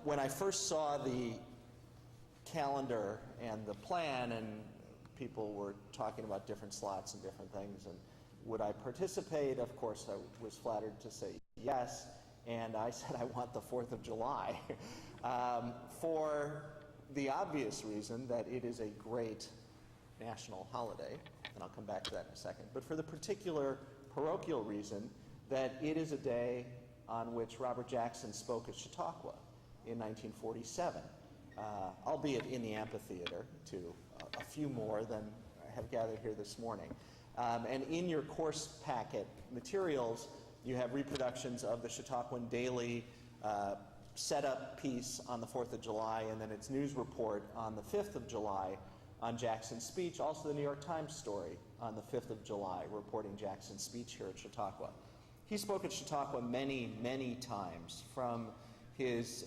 When I first saw the calendar and the plan, and people were talking about different slots and different things, and would I participate? Of course, I was flattered to say yes, and I said I want the 4th of July for the obvious reason that it is a great national holiday, and I'll come back to that in a second, but for the particular parochial reason that it is a day on which Robert Jackson spoke at Chautauqua in 1947, albeit in the amphitheater to a few more than have gathered here this morning. And in your course packet materials, you have reproductions of the Chautauquan Daily setup piece on the 4th of July, and then its news report on the 5th of July on Jackson's speech, also the New York Times story on the 5th of July reporting Jackson's speech here at Chautauqua. He spoke at Chautauqua many, many times, from his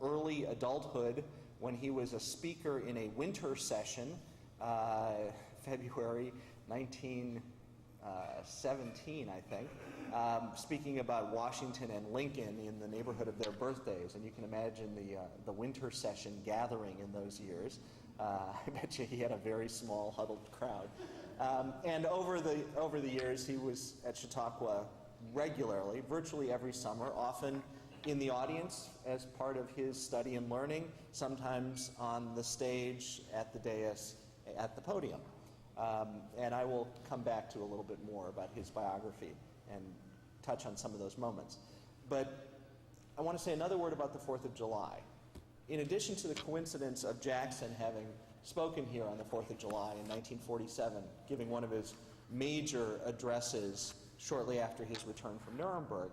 early adulthood when he was a speaker in a winter session, February 1917, I think, speaking about Washington and Lincoln in the neighborhood of their birthdays. And you can imagine the winter session gathering in those years. I bet you he had a very small, huddled crowd. And over the years, he was at Chautauqua regularly, virtually every summer, often in the audience as part of his study and learning, sometimes on the stage, at the dais, at the podium. And I will come back to a little bit more about his biography and touch on some of those moments. But I want to say another word about the 4th of July. In addition to the coincidence of Jackson having spoken here on the 4th of July in 1947, giving one of his major addresses shortly after his return from Nuremberg,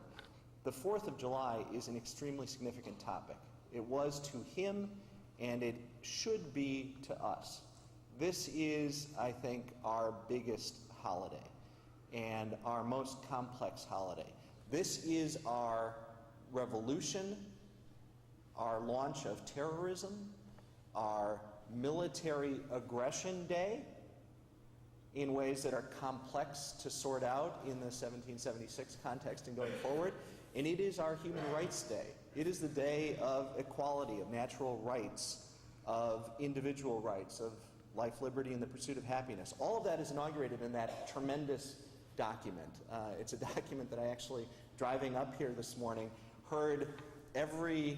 the 4th of July is an extremely significant topic. It was to him, and it should be to us. This is, I think, our biggest holiday and our most complex holiday. This is our revolution, our launch of terrorism, our military aggression day in ways that are complex to sort out in the 1776 context and going forward. And it is our Human Rights Day. It is the day of equality, of natural rights, of individual rights, of life, liberty, and the pursuit of happiness. All of that is inaugurated in that tremendous document. It's a document that I actually, driving up here this morning, heard every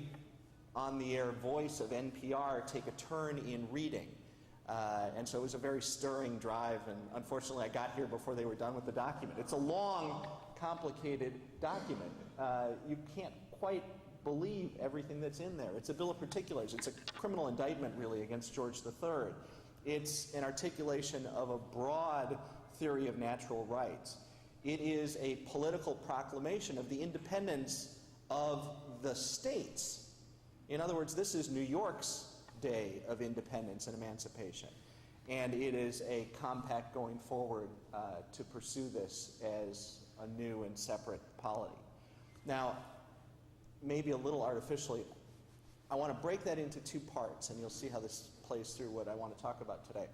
on-the-air voice of NPR take a turn in reading. And so it was a very stirring drive, and unfortunately I got here before they were done with the document. It's a long, complicated document. You can't quite believe everything that's in there. It's a bill of particulars. It's a criminal indictment, really, against George III. It's an articulation of a broad theory of natural rights. It is a political proclamation of the independence of the states. In other words, this is New York's Day of Independence and Emancipation. And it is a compact going forward to pursue this as a new and separate polity. Now, maybe a little artificially, I want to break that into two parts, and you'll see how this plays through what I want to talk about today.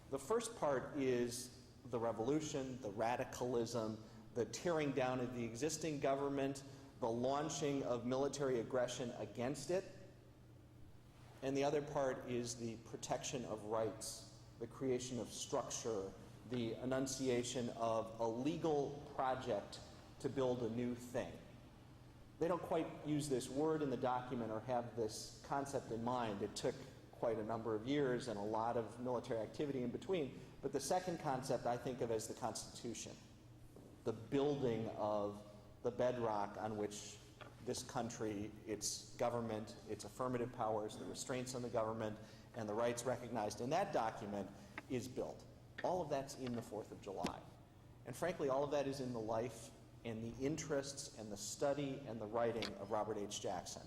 The first part is the revolution, the radicalism, the tearing down of the existing government, the launching of military aggression against it. And the other part is the protection of rights, the creation of structure, the enunciation of a legal project to build a new thing. They don't quite use this word in the document or have this concept in mind. It took quite a number of years and a lot of military activity in between. But the second concept I think of as the Constitution, the building of the bedrock on which this country, its government, its affirmative powers, the restraints on the government, and the rights recognized in that document is built. All of that's in the 4th of July. And frankly, all of that is in the life and the interests and the study and the writing of Robert H. Jackson.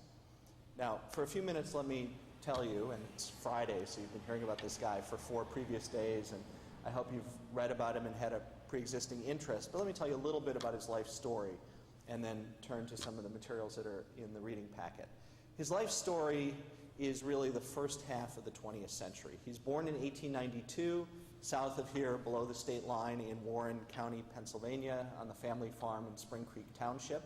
Now, for a few minutes, let me tell you, and it's Friday, so you've been hearing about this guy for 4 previous days, and I hope you've read about him and had a pre-existing interest, but let me tell you a little bit about his life story and then turn to some of the materials that are in the reading packet. His life story is really the first half of the 20th century. He's born in 1892, south of here, below the state line in Warren County, Pennsylvania, on the family farm in Spring Creek Township.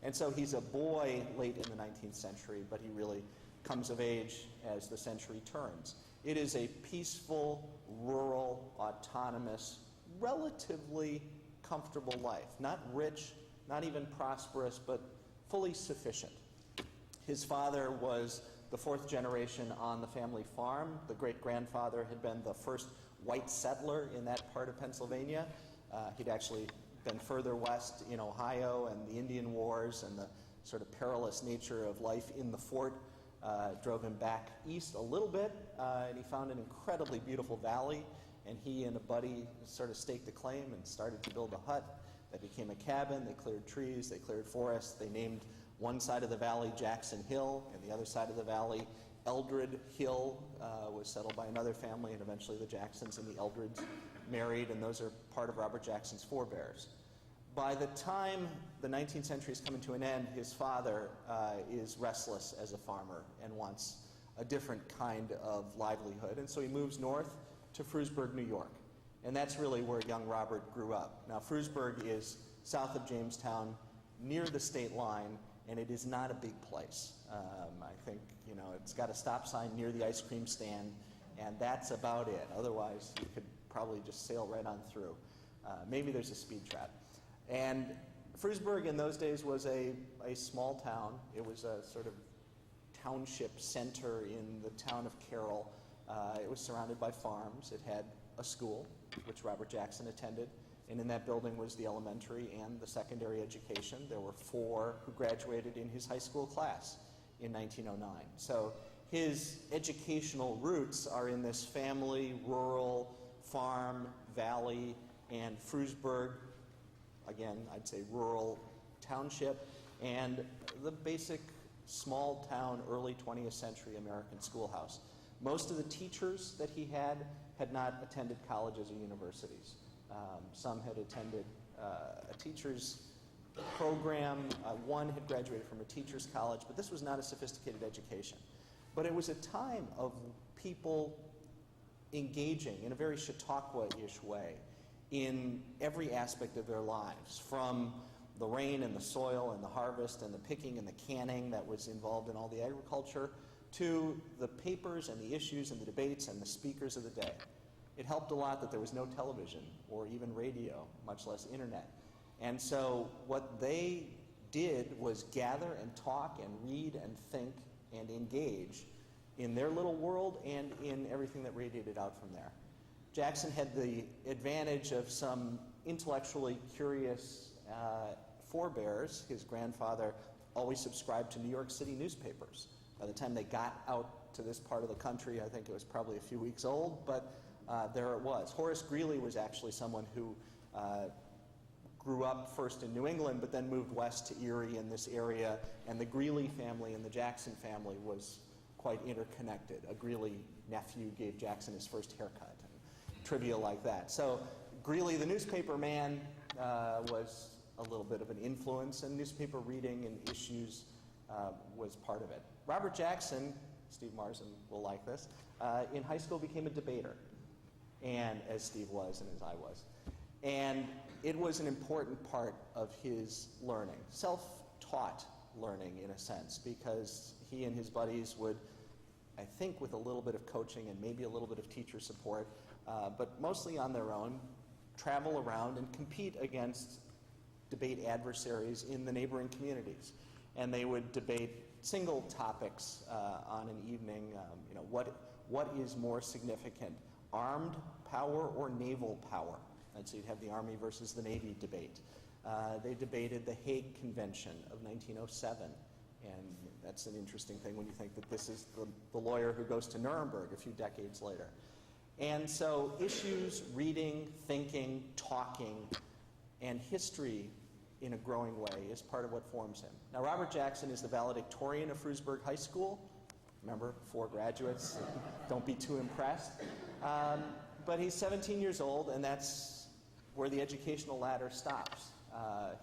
And so he's a boy late in the 19th century, but he really comes of age as the century turns. It is a peaceful, rural, autonomous, relatively comfortable life. Not rich, not even prosperous, but fully sufficient. His father was the fourth generation on the family farm. The great-grandfather had been the first white settler in that part of Pennsylvania. He'd actually been further west in Ohio, and the Indian Wars and the sort of perilous nature of life in the fort drove him back east a little bit, and he found an incredibly beautiful valley, and he and a buddy sort of staked a claim and started to build a hut that became a cabin. They cleared trees, they cleared forests, they named one side of the valley Jackson Hill, and the other side of the valley Eldred Hill was settled by another family, and eventually the Jacksons and the Eldreds married, and those are part of Robert Jackson's forebears. By the time the 19th century is coming to an end, his father is restless as a farmer and wants a different kind of livelihood, and so he moves north to Frewsburg, New York. And that's really where young Robert grew up. Now, Frewsburg is south of Jamestown, near the state line, and it is not a big place. I think, it's got a stop sign near the ice cream stand, and that's about it. Otherwise, you could probably just sail right on through. Maybe there's a speed trap. And Frewsburg in those days was a small town. It was a sort of township center in the town of Carroll. It was surrounded by farms. It had a school, which Robert Jackson attended, and in that building was the elementary and the secondary education. There were 4 who graduated in his high school class in 1909. So his educational roots are in this family, rural, farm, valley, and Frewsburg, again, I'd say rural township, and the basic small town, early 20th century American schoolhouse. Most of the teachers that he had not attended colleges or universities. Some had attended a teacher's program. One had graduated from a teacher's college, but this was not a sophisticated education. But it was a time of people engaging in a very Chautauqua-ish way in every aspect of their lives, from the rain and the soil and the harvest and the picking and the canning that was involved in all the agriculture, to the papers and the issues and the debates and the speakers of the day. It helped a lot that there was no television or even radio, much less internet. And so what they did was gather and talk and read and think and engage in their little world and in everything that radiated out from there. Jackson had the advantage of some intellectually curious forebears. His grandfather always subscribed to New York City newspapers. By the time they got out to this part of the country, I think it was probably a few weeks old, but there it was. Horace Greeley was actually someone who grew up first in New England, but then moved west to Erie in this area, and the Greeley family and the Jackson family was quite interconnected. A Greeley nephew gave Jackson his first haircut, and trivia like that. So Greeley, the newspaper man, was a little bit of an influence, and newspaper reading and issues was part of it. Robert Jackson, Steve Marsden will like this, in high school became a debater, and as Steve was and as I was. And it was an important part of his learning, self-taught learning in a sense, because he and his buddies would, I think with a little bit of coaching and maybe a little bit of teacher support, but mostly on their own, travel around and compete against debate adversaries in the neighboring communities. And they would debate single topics on an evening. What is more significant, armed power or naval power? And so you'd have the Army versus the Navy debate. They debated the Hague Convention of 1907, and that's an interesting thing when you think that this is the lawyer who goes to Nuremberg a few decades later. And so issues, reading, thinking, talking, and history in a growing way is part of what forms him. Now, Robert Jackson is the valedictorian of Frewsburg High School. Remember, 4 graduates. Don't be too impressed. But he's 17 years old, and that's where the educational ladder stops.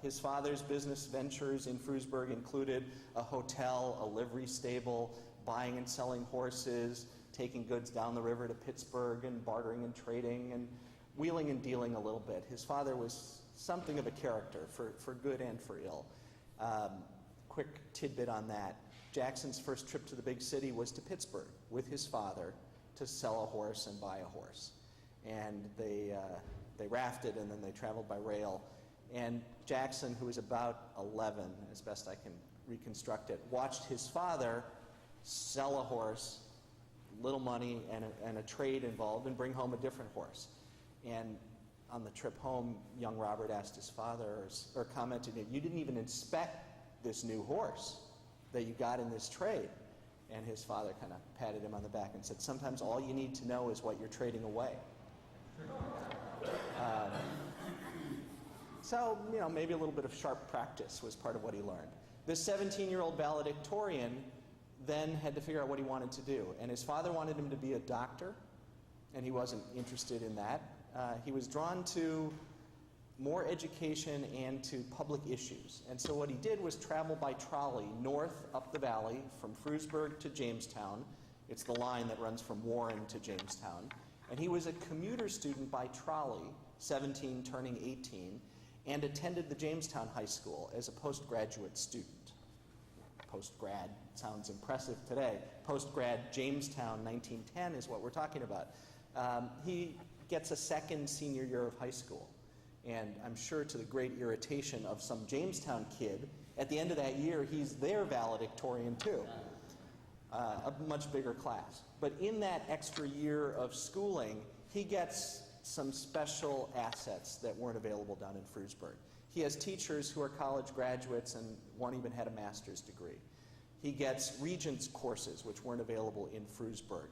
His father's business ventures in Frewsburg included a hotel, a livery stable, buying and selling horses, taking goods down the river to Pittsburgh, and bartering and trading, and wheeling and dealing a little bit. His father was something of a character, for good and for ill. Quick tidbit on that. Jackson's first trip to the big city was to Pittsburgh with his father to sell a horse and buy a horse. And they rafted and then they traveled by rail. And Jackson, who was about 11, as best I can reconstruct it, watched his father sell a horse, little money and a trade involved, and bring home a different horse. And on the trip home, young Robert asked his father, or commented, "You didn't even inspect this new horse that you got in this trade." And his father kind of patted him on the back and said, "Sometimes all you need to know is what you're trading away." So, maybe a little bit of sharp practice was part of what he learned. This 17-year-old valedictorian then had to figure out what he wanted to do. And his father wanted him to be a doctor, and he wasn't interested in that. He was drawn to more education and to public issues. And so what he did was travel by trolley north up the valley from Frewsburg to Jamestown. It's the line that runs from Warren to Jamestown. And he was a commuter student by trolley, 17 turning 18, and attended the Jamestown High School as a postgraduate student. Postgrad sounds impressive today. Postgrad Jamestown 1910 is what we're talking about. He gets a second senior year of high school. And I'm sure to the great irritation of some Jamestown kid, at the end of that year, he's their valedictorian too. A much bigger class. But in that extra year of schooling, he gets some special assets that weren't available down in Frewsburg. He has teachers who are college graduates, and one even had a master's degree. He gets regents courses, which weren't available in Frewsburg.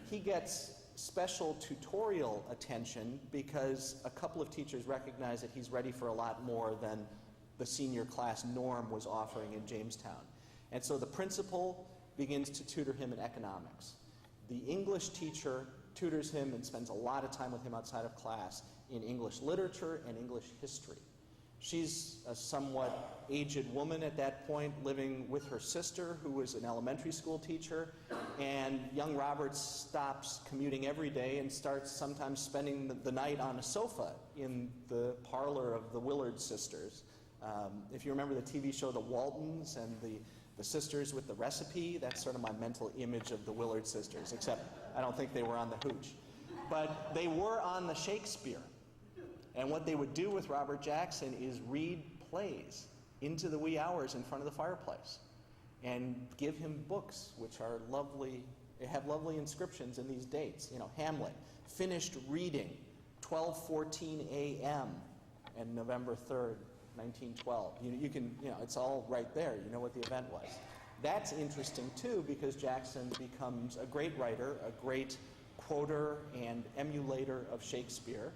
He gets special tutorial attention because a couple of teachers recognize that he's ready for a lot more than the senior class norm was offering in Jamestown. And so the principal begins to tutor him in economics. The English teacher tutors him and spends a lot of time with him outside of class in English literature and English history. She's a somewhat aged woman at that point, living with her sister, who was an elementary school teacher, and young Robert stops commuting every day and starts sometimes spending the night on a sofa in the parlor of the Willard sisters. If you remember the TV show The Waltons and the sisters with the recipe, that's sort of my mental image of the Willard sisters, except I don't think they were on the hooch. But they were on the Shakespeare. And what they would do with Robert Jackson is read plays into the wee hours in front of the fireplace and give him books, which are lovely. They have lovely inscriptions in these dates. Hamlet, finished reading, 12:14 a.m. and November 3rd, 1912. You can, it's all right there. You know what the event was. That's interesting too, because Jackson becomes a great writer, a great quoter and emulator of Shakespeare.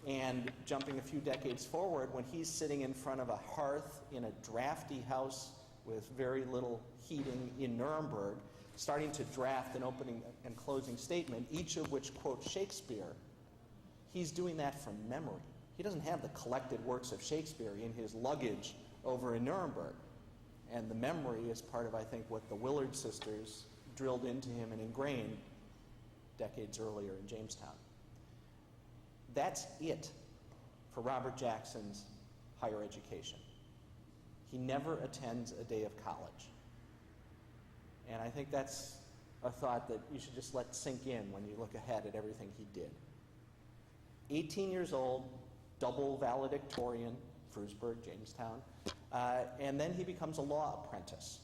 And jumping a few decades forward, when he's sitting in front of a hearth in a drafty house with very little heating in Nuremberg, starting to draft an opening and closing statement, each of which quotes Shakespeare, he's doing that from memory. He doesn't have the collected works of Shakespeare in his luggage over in Nuremberg. And the memory is part of, I think, what the Willard sisters drilled into him and ingrained decades earlier in Jamestown. That's it for Robert Jackson's higher education. He never attends a day of college. And I think that's a thought that you should just let sink in when you look ahead at everything he did. 18 years old, double valedictorian, Frewsburg, Jamestown, and then he becomes a law apprentice.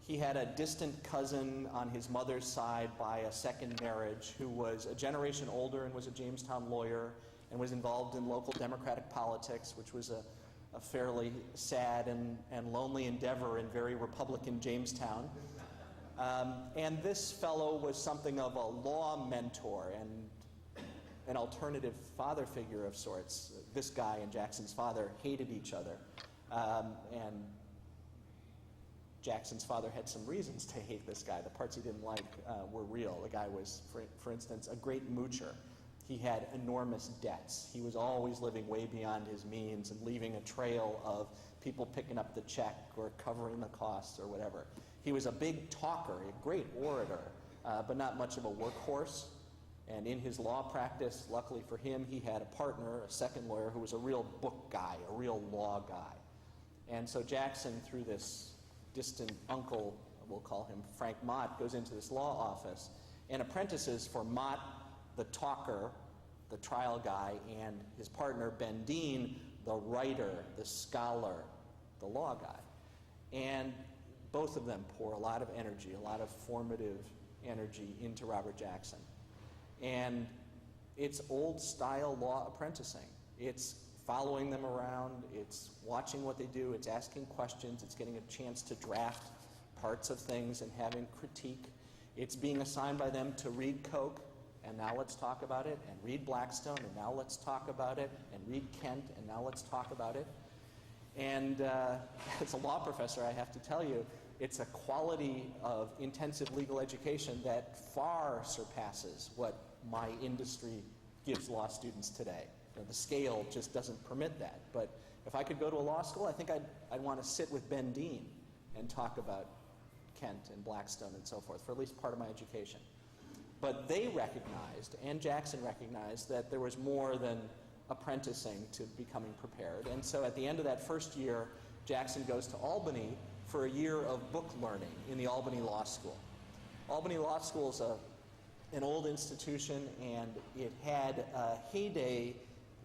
He had a distant cousin on his mother's side by a second marriage who was a generation older and was a Jamestown lawyer and was involved in local Democratic politics, which was a fairly sad and lonely endeavor in very Republican Jamestown. And this fellow was something of a law mentor and an alternative father figure of sorts. This guy and Jackson's father hated each other. And Jackson's father had some reasons to hate this guy. The parts he didn't like were real. The guy was, for instance, a great moocher. He had enormous debts. He was always living way beyond his means and leaving a trail of people picking up the check or covering the costs or whatever. He was a big talker, a great orator, but not much of a workhorse. And in his law practice, luckily for him, he had a partner, a second lawyer, who was a real book guy, a real law guy. And so Jackson, through this distant uncle, we'll call him Frank Mott, goes into this law office and apprentices for Mott, the talker, the trial guy, and his partner Ben Dean, the writer, the scholar, the law guy. And both of them pour a lot of energy, a lot of formative energy into Robert Jackson. And it's old-style law apprenticing. It's following them around, it's watching what they do, it's asking questions, it's getting a chance to draft parts of things and having critique. It's being assigned by them to read Koch, and now let's talk about it, and read Blackstone, and now let's talk about it, and read Kent, and now let's talk about it. And as a law professor, I have to tell you, it's a quality of intensive legal education that far surpasses what my industry gives law students today. You know, the scale just doesn't permit that. But if I could go to a law school, I think I'd want to sit with Ben Dean and talk about Kent and Blackstone and so forth for at least part of my education. But they recognized, and Jackson recognized, that there was more than apprenticing to becoming prepared. And so at the end of that first year, Jackson goes to Albany for a year of book learning in the Albany Law School. Albany Law School is an old institution, and it had a heyday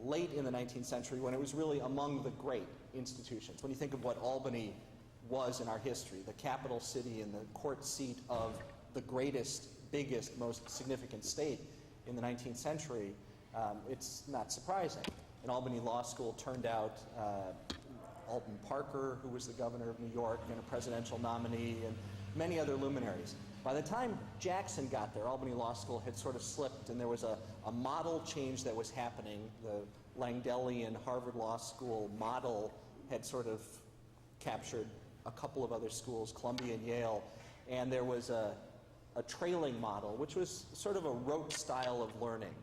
late in the 19th century when it was really among the great institutions. When you think of what Albany was in our history, the capital city and the court seat of the greatest, biggest, most significant state in the 19th century, it's not surprising. And Albany Law School turned out Alton Parker, who was the governor of New York and a presidential nominee, and many other luminaries. By the time Jackson got there, Albany Law School had sort of slipped, and there was a model change that was happening. The Langdellian Harvard Law School model had sort of captured a couple of other schools, Columbia and Yale, and there was a trailing model, which was sort of a rote style of learning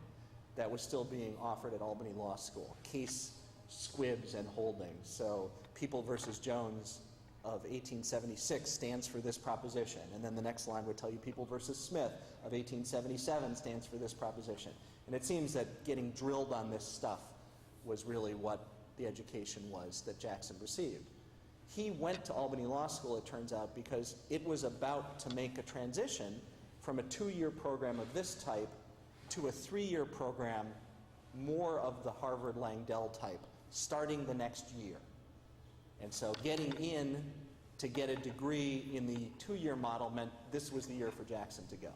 that was still being offered at Albany Law School. Case, squibs, and holdings. So People versus Jones of 1876 stands for this proposition. And then the next line would tell you People versus Smith of 1877 stands for this proposition. And it seems that getting drilled on this stuff was really what the education was that Jackson received. He went to Albany Law School, it turns out, because it was about to make a transition from a 2-year program of this type to a 3-year program, more of the Harvard Langdell type, starting the next year. And so getting in to get a degree in the 2-year model meant this was the year for Jackson to go.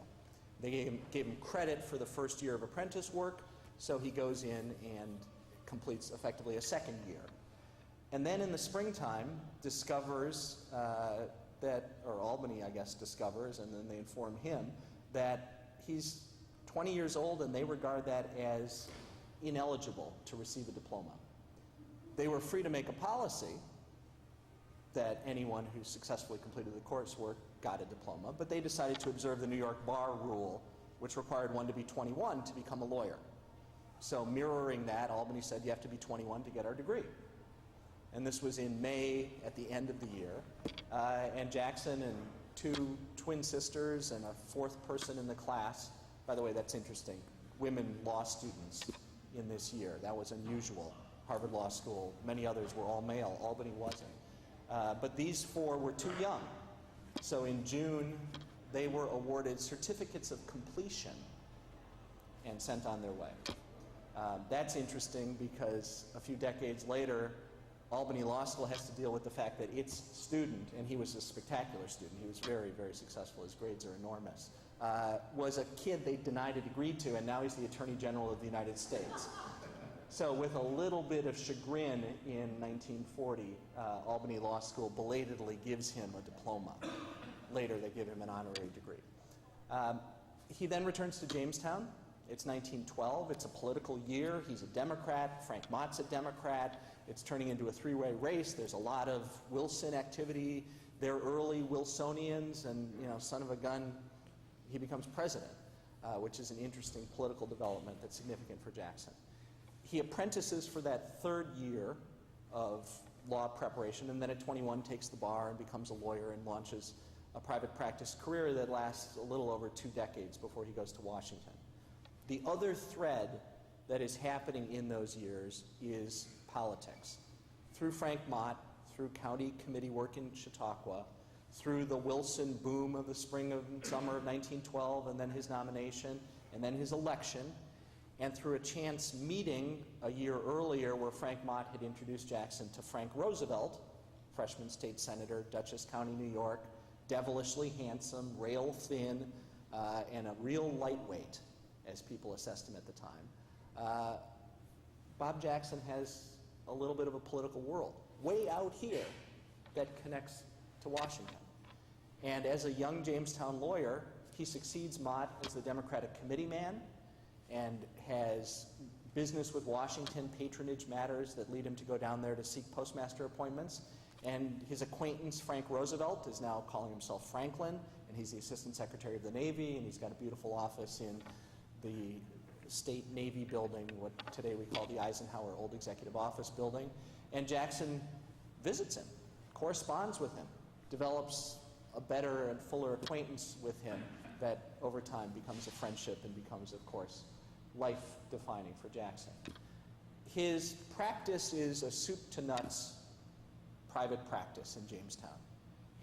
They gave him credit for the first year of apprentice work, so he goes in and completes effectively a 2nd year. And then in the springtime discovers or Albany, I guess, discovers, and then they inform him that he's 20 years old and they regard that as ineligible to receive a diploma. They were free to make a policy that anyone who successfully completed the coursework got a diploma, but they decided to observe the New York bar rule, which required one to be 21 to become a lawyer. So mirroring that, Albany said you have to be 21 to get our degree. And this was in May at the end of the year. And Jackson and 2 twin sisters and a 4th person in the class, by the way, that's interesting, women law students in this year. That was unusual. Harvard Law School, many others were all male. Albany wasn't. But these 4 were too young. So in June, they were awarded certificates of completion and sent on their way. That's interesting because a few decades later, Albany Law School has to deal with the fact that its student, and he was a spectacular student, he was very, very successful, his grades are enormous, was a kid they denied a degree to, and now he's the Attorney General of the United States. So with a little bit of chagrin in 1940, Albany Law School belatedly gives him a diploma. Later they give him an honorary degree. He then returns to Jamestown. It's 1912. It's a political year. He's a Democrat. Frank Mott's a Democrat. It's turning into a 3-way race. There's a lot of Wilson activity. They're early Wilsonians, and son of a gun, he becomes president, which is an interesting political development that's significant for Jackson. He apprentices for that 3rd year of law preparation, and then at 21 takes the bar and becomes a lawyer and launches a private practice career that lasts a little over 2 decades before he goes to Washington. The other thread that is happening in those years is politics. Through Frank Mott, through county committee work in Chautauqua, through the Wilson boom of the spring and summer of 1912, and then his nomination, and then his election, and through a chance meeting a year earlier where Frank Mott had introduced Jackson to Frank Roosevelt, freshman state senator, Dutchess County, New York, devilishly handsome, rail thin, and a real lightweight, as people assessed him at the time. Bob Jackson has a little bit of a political world way out here that connects to Washington. And as a young Jamestown lawyer, he succeeds Mott as the Democratic committee man and has business with Washington, patronage matters that lead him to go down there to seek postmaster appointments. And his acquaintance, Frank Roosevelt, is now calling himself Franklin, and he's the Assistant Secretary of the Navy, and he's got a beautiful office in the State Navy building, what today we call the Eisenhower Old Executive Office building. And Jackson visits him, corresponds with him, develops a better and fuller acquaintance with him that over time becomes a friendship and becomes, of course, life-defining for Jackson. His practice is a soup-to-nuts private practice in Jamestown.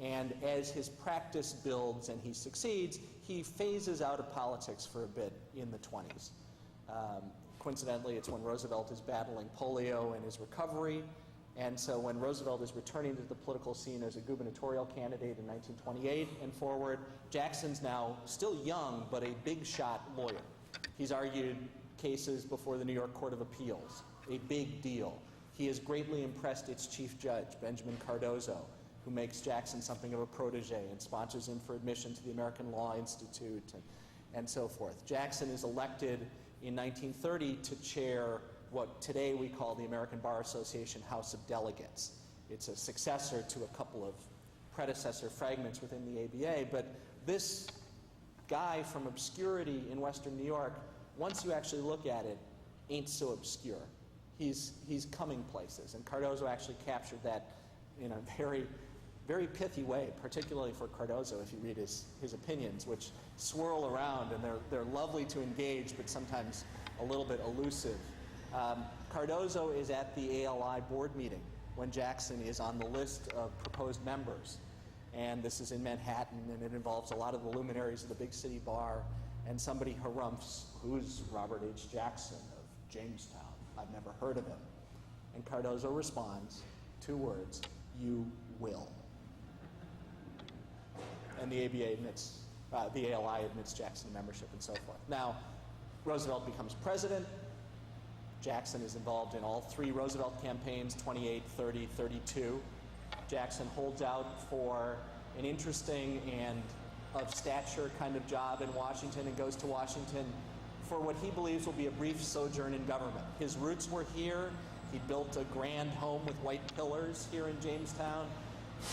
And as his practice builds and he succeeds, he phases out of politics for a bit in the 20s. Coincidentally, it's when Roosevelt is battling polio and his recovery. And so when Roosevelt is returning to the political scene as a gubernatorial candidate in 1928 and forward, Jackson's now still young, but a big shot lawyer. He's argued cases before the New York Court of Appeals, a big deal. He has greatly impressed its chief judge, Benjamin Cardozo, who makes Jackson something of a protege and sponsors him for admission to the American Law Institute and so forth. Jackson is elected in 1930 to chair what today we call the American Bar Association House of Delegates. It's a successor to a couple of predecessor fragments within the ABA, but this guy from obscurity in Western New York, once you actually look at it, ain't so obscure. He's coming places, and Cardozo actually captured that in a very, very pithy way, particularly for Cardozo if you read his opinions, which swirl around, and they're lovely to engage, but sometimes a little bit elusive. Cardozo is at the ALI board meeting when Jackson is on the list of proposed members. And this is in Manhattan, and it involves a lot of the luminaries of the big city bar, and somebody harumphs, "Who's Robert H. Jackson of Jamestown? I've never heard of him." And Cardozo responds, 2 words, "You will." And the ABA admits, the ALI admits Jackson membership and so forth. Now, Roosevelt becomes president. Jackson is involved in all 3 Roosevelt campaigns, 28, 30, 32. Jackson holds out for an interesting and of stature kind of job in Washington and goes to Washington for what he believes will be a brief sojourn in government. His roots were here. He built a grand home with white pillars here in Jamestown.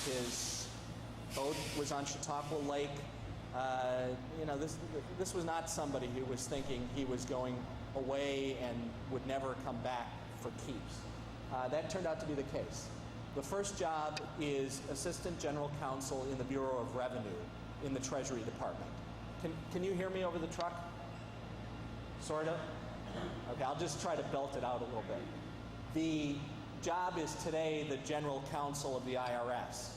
His boat was on Chautauqua Lake. This was not somebody who was thinking he was going away and would never come back for keeps. That turned out to be the case. The first job is Assistant General Counsel in the Bureau of Revenue in the Treasury Department. Can you hear me over the truck? Sort of? Okay, I'll just try to belt it out a little bit. The job is today the General Counsel of the IRS.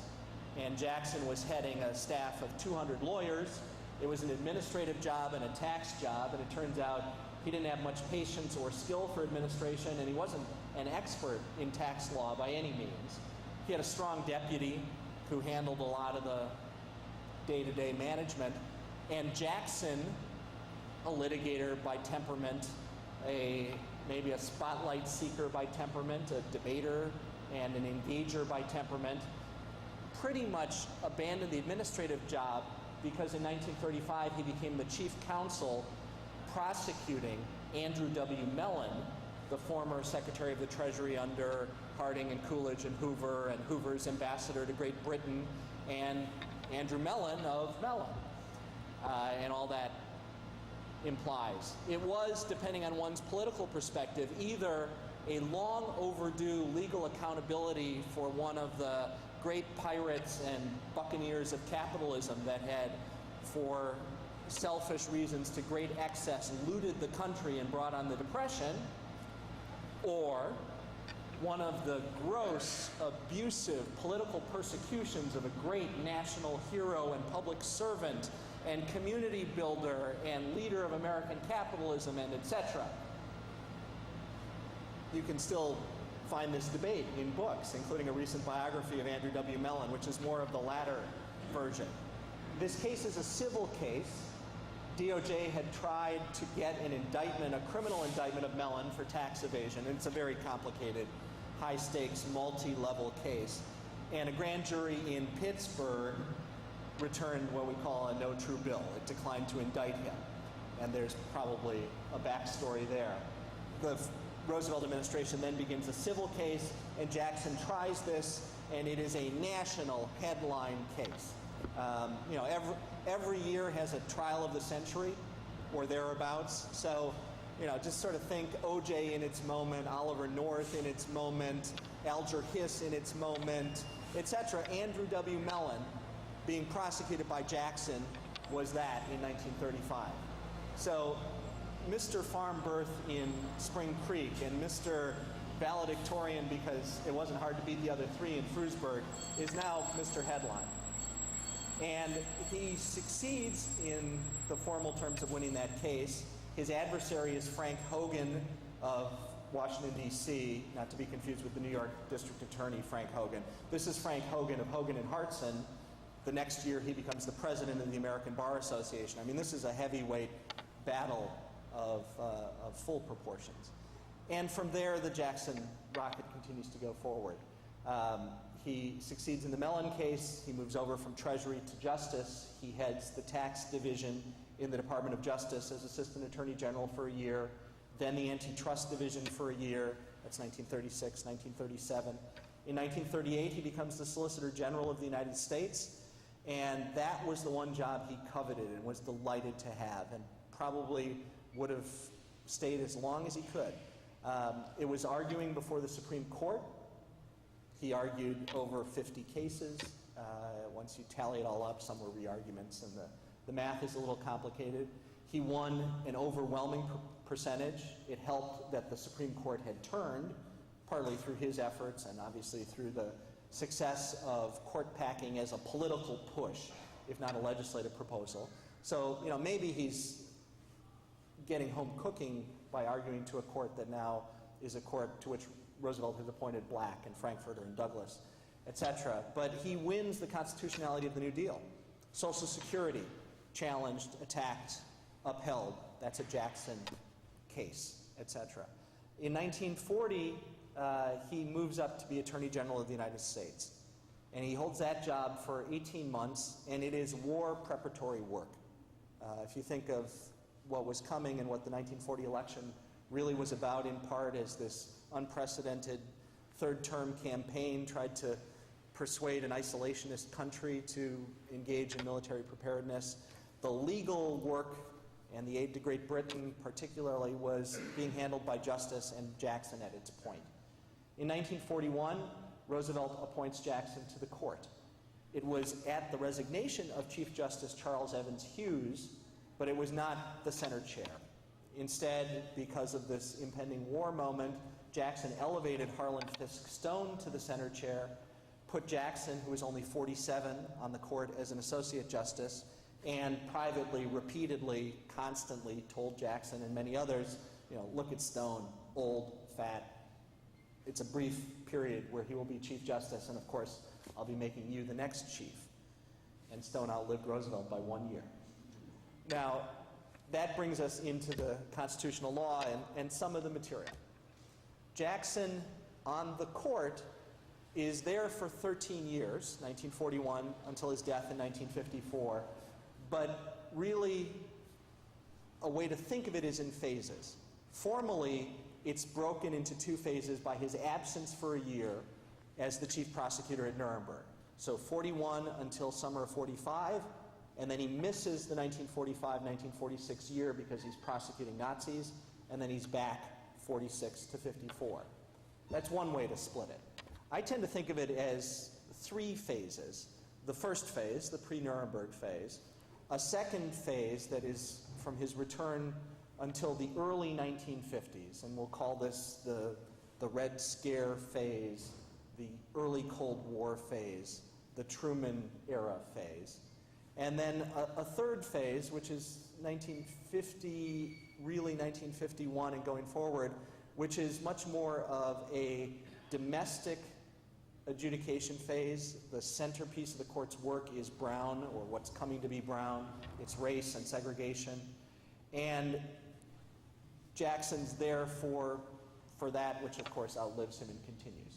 And Jackson was heading a staff of 200 lawyers. It was an administrative job and a tax job, and it turns out he didn't have much patience or skill for administration, and he wasn't an expert in tax law by any means. He had a strong deputy who handled a lot of the day-to-day management, and Jackson, a litigator by temperament, maybe a spotlight seeker by temperament, a debater and an engager by temperament, pretty much abandoned the administrative job because in 1935 he became the chief counsel prosecuting Andrew W. Mellon, the former Secretary of the Treasury under Harding and Coolidge and Hoover's ambassador to Great Britain, and Andrew Mellon of Mellon, and all that implies. It was, depending on one's political perspective, either a long overdue legal accountability for one of the great pirates and buccaneers of capitalism that had, for selfish reasons to great excess, looted the country and brought on the Depression, or one of the gross, abusive political persecutions of a great national hero and public servant and community builder and leader of American capitalism and etc. You can still find this debate in books, including a recent biography of Andrew W. Mellon, which is more of the latter version. This case is a civil case. DOJ had tried to get an indictment, a criminal indictment of Mellon for tax evasion, and it's a very complicated, high-stakes, multi-level case. And a grand jury in Pittsburgh returned what we call a no true bill. It declined to indict him. And there's probably a backstory there. The Roosevelt administration then begins a civil case, and Jackson tries this, and it is a national headline case. Every year has a trial of the century or thereabouts. So, just sort of think OJ in its moment, Oliver North in its moment, Alger Hiss in its moment, etc. Andrew W. Mellon being prosecuted by Jackson was that in 1935. So Mr. Farm Birth in Spring Creek and Mr. Valedictorian, because it wasn't hard to beat the other three in Frewsburg, is now Mr. Headline. And he succeeds in the formal terms of winning that case. His adversary is Frank Hogan of Washington, D.C., not to be confused with the New York District Attorney, Frank Hogan. This is Frank Hogan of Hogan and Hartson. The next year, he becomes the president of the American Bar Association. I mean, this is a heavyweight battle of full proportions. And from there, the Jackson rocket continues to go forward. He succeeds in the Mellon case. He moves over from Treasury to Justice. He heads the tax division in the Department of Justice as Assistant Attorney General for a year, then the Antitrust Division for a year. That's 1936, 1937. In 1938, he becomes the Solicitor General of the United States, and that was the one job he coveted and was delighted to have, and probably would have stayed as long as he could. It was arguing before the Supreme Court. He argued over 50 cases. Once you tally it all up, some were re-arguments, and the math is a little complicated. He won an overwhelming percentage. It helped that the Supreme Court had turned, partly through his efforts and obviously through the success of court packing as a political push, if not a legislative proposal. So, maybe he's getting home cooking by arguing to a court that now is a court to which Roosevelt has appointed Black and Frankfurter and Douglas, etc. But he wins the constitutionality of the New Deal. Social Security, challenged, attacked, upheld. That's a Jackson case, etc. In 1940, he moves up to be Attorney General of the United States. And he holds that job for 18 months, and it is war preparatory work. If you think of what was coming and what the 1940 election really was about, in part as this unprecedented third-term campaign tried to persuade an isolationist country to engage in military preparedness. The legal work and the aid to Great Britain particularly was being handled by Justice and Jackson at its point. In 1941, Roosevelt appoints Jackson to the court. It was at the resignation of Chief Justice Charles Evans Hughes, but it was not the center chair. Instead, because of this impending war moment, Jackson elevated Harlan Fiske Stone to the center chair, put Jackson, who was only 47, on the court as an associate justice, and privately, repeatedly, constantly told Jackson and many others, look at Stone, old, fat. It's a brief period where he will be Chief Justice, and of course, I'll be making you the next chief. And Stone outlived Roosevelt by 1 year. Now, that brings us into the constitutional law and some of the material. Jackson, on the court, is there for 13 years, 1941 until his death in 1954, but really a way to think of it is in phases. Formally, it's broken into two phases by his absence for a year as the chief prosecutor at Nuremberg. So 41 until summer of 45, and then he misses the 1945-1946 year because he's prosecuting Nazis, and then he's back 46 to 54. That's one way to split it. I tend to think of it as three phases. The first phase, the pre-Nuremberg phase, a second phase that is from his return until the early 1950s, and we'll call this the the Red Scare phase, the early Cold War phase, the Truman era phase. And then a third phase, which is 1950, really 1951 and going forward, which is much more of a domestic adjudication phase. The centerpiece of the court's work is Brown, or what's coming to be Brown. It's race and segregation. And Jackson's there for that, which of course outlives him and continues.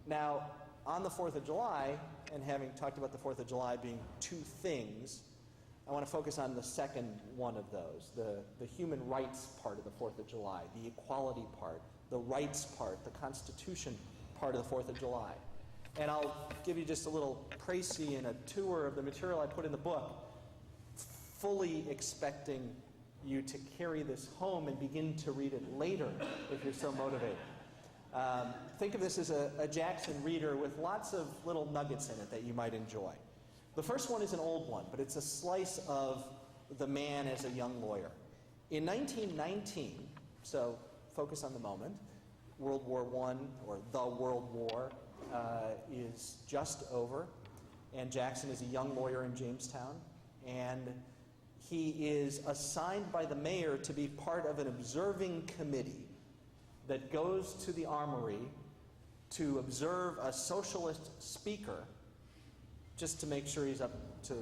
Now, on the 4th of July, and having talked about the 4th of July being two things, I want to focus on the second one of those, the human rights part of the 4th of July, the equality part, the rights part, the Constitution part of the 4th of July. And I'll give you just a little précis and a tour of the material I put in the book, fully expecting you to carry this home and begin to read it later if you're so motivated. Think of this as a Jackson reader with lots of little nuggets in it that you might enjoy. The first one is an old one, but it's a slice of the man as a young lawyer. In 1919, so focus on the moment, World War I, or the World War, is just over, and Jackson is a young lawyer in Jamestown, and he is assigned by the mayor to be part of an observing committee that goes to the armory to observe a socialist speaker, just to make sure he's up to,